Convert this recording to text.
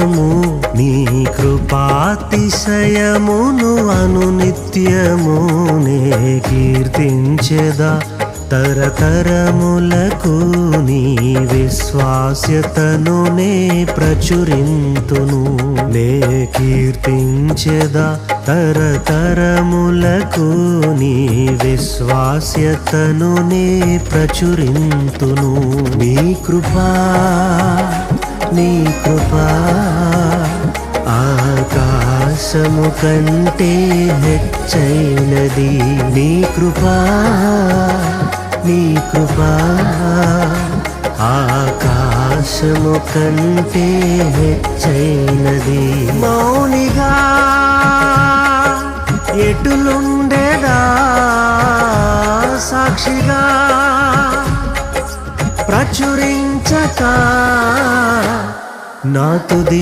నిత్యము నీ కృపాతిశయమును అనునిత్యము నే కీర్తించెదా తరతరములకు నీ విశ్వాస్యతను నే ప్రచురింతును నే కీర్తించెదా తరతరములకు నీ విశ్వాస్యతను నే ప్రచురింతును నీ కృపా ఆకాశము కంటే హెచ్చైనది నీ కృపా ఆకాశము కంటే హెచ్చైనది మౌనిగా ఎటులుండేదా సాక్షిగా ప్రచురించక నా తుది